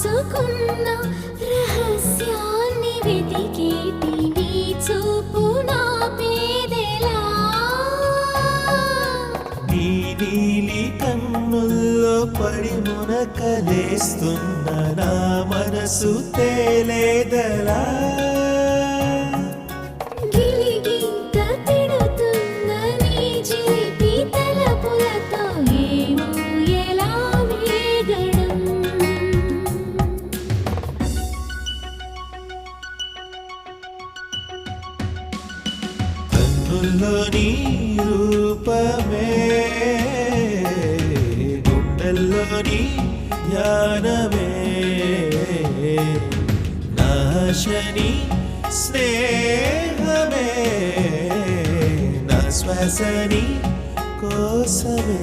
దాచుకున్న రహస్యాన్ని వెతికేటి నీ చూపు నా పేదెలా నీ నీలి కన్నుల్లో పడి మునకలేస్తున్న నా మనసు తేలేదలా గిలిగింత తిడుతున్న నీ చిలిపి తలపులతో ఏమో ఎలా వేగడం కన్నుల్లో నీ రూపమే గుండెల్లో నీ ధ్యానమే నాశని స్నేహమే నా శ్వాసని కోసమే